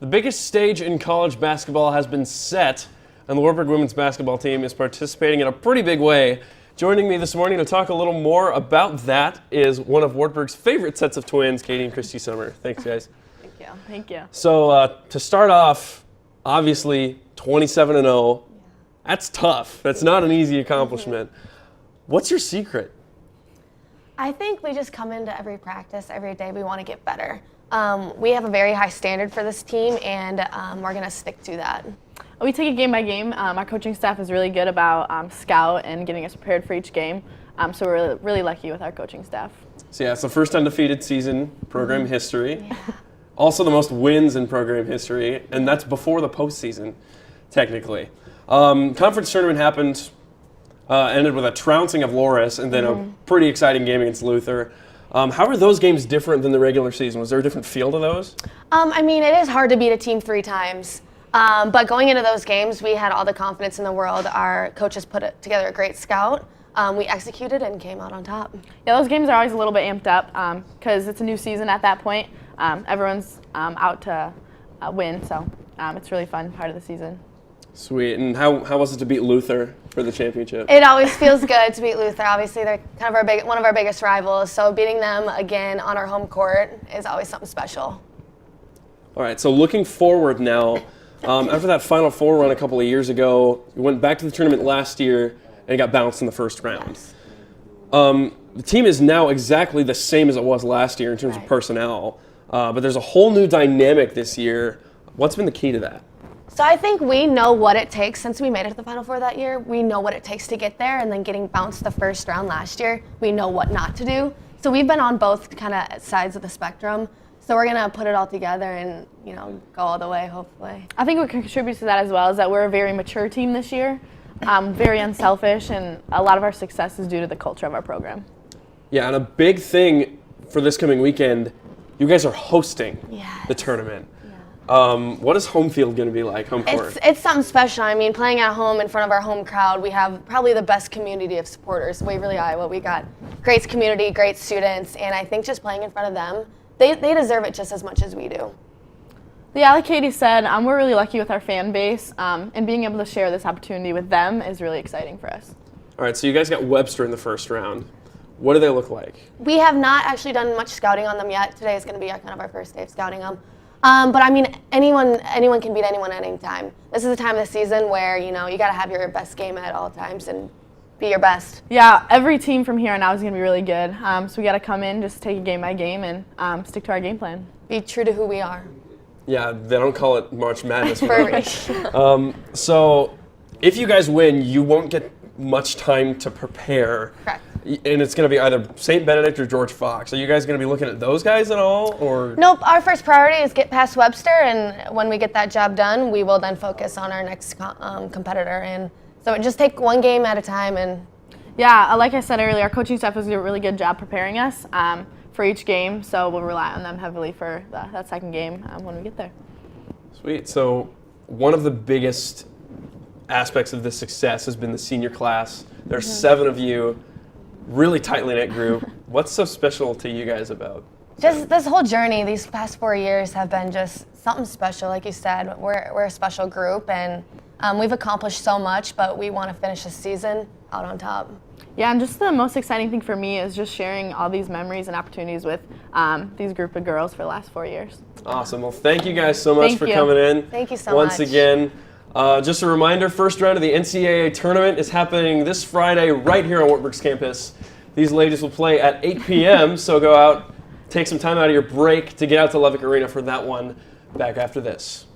The biggest stage in college basketball has been set, and the Wartburg women's basketball team is participating in a pretty big way. Joining me this morning to talk a little more about that is one of Wartburg's favorite sets of twins, Katie and Christy Sommer. Thanks, guys. Thank you. Thank you. So to start off, obviously 27-0. That's tough. That's not an easy accomplishment. What's your secret? I think we just come into every practice, every day we want to get better. We have a very high standard for this team, and we're going to stick to that. We take it game by game. Our coaching staff is really good about scout and getting us prepared for each game. So we're really lucky with our coaching staff. So yeah, it's the first undefeated season, program history. Yeah. Also the most wins in program history, and that's before the postseason, technically. Conference tournament happened, ended with a trouncing of Loris, and then a pretty exciting game against Luther. How are those games different than the regular season? Was there a different feel to those? I mean, it is hard to beat a team 3 times. But going into those games, we had all the confidence in the world. Our coaches put together a great scout. We executed and came out on top. Yeah, those games are always a little bit amped up because it's a new season at that point. Everyone's out to win, so it's a really fun part of the season. Sweet. And how was it to beat Luther for the championship? It always feels good to beat Luther. Obviously, they're kind of one of our biggest rivals, so beating them again on our home court is always something special. All right, so looking forward now, after that Final Four run a couple of years ago, you went back to the tournament last year and got bounced in the first round. Yes. The team is now exactly the same as it was last year in terms of personnel, but there's a whole new dynamic this year. What's been the key to that? So I think we know what it takes. Since we made it to the Final Four that year, we know what it takes to get there, and then getting bounced the first round last year, we know what not to do. So we've been on both kind of sides of the spectrum. So we're going to put it all together and, go all the way, hopefully. I think what contributes to that as well is that we're a very mature team this year, very unselfish, and a lot of our success is due to the culture of our program. Yeah, and a big thing for this coming weekend, you guys are hosting the tournament. What is home field going to be like, home court? It's something special. I mean, playing at home in front of our home crowd, we have probably the best community of supporters. Waverly, Iowa. We got great community, great students, and I think just playing in front of them, they deserve it just as much as we do. Yeah, like Katie said, we're really lucky with our fan base, and being able to share this opportunity with them is really exciting for us. All right, so you guys got Webster in the first round. What do they look like? We have not actually done much scouting on them yet. Today is going to be kind of our first day of scouting them. But I mean, anyone can beat anyone at any time. This is the time of the season where, you got to have your best game at all times and be your best. Yeah, every team from here on out is going to be really good. So we got to come in, just take it game by game, and stick to our game plan. Be true to who we are. Yeah, they don't call it March Madness. Perfect. So if you guys win, you won't get much time to prepare. Correct. And it's going to be either St. Benedict or George Fox. Are you guys going to be looking at those guys at all? Or Nope. Our first priority is get past Webster, and when we get that job done, we will then focus on our next competitor. And so just take one game at a time. And yeah, like I said earlier, our coaching staff does a really good job preparing us for each game, so we'll rely on them heavily for that second game when we get there. Sweet. So one of the biggest aspects of this success has been the senior class. There's 7 of you. Really tightly knit group. What's so special to you guys about? Just this whole journey, these past 4 years have been just something special. Like you said, we're a special group, and we've accomplished so much, but we want to finish the season out on top. Yeah, and just the most exciting thing for me is just sharing all these memories and opportunities with these group of girls for the last 4 years. Awesome. Well, thank you guys so much for you. coming in. Thank you so Once much. again. Just a reminder, first round of the NCAA tournament is happening this Friday right here on Wartburg's campus. These ladies will play at 8 p.m., so go out, take some time out of your break to get out to Levick Arena for that one. Back after this.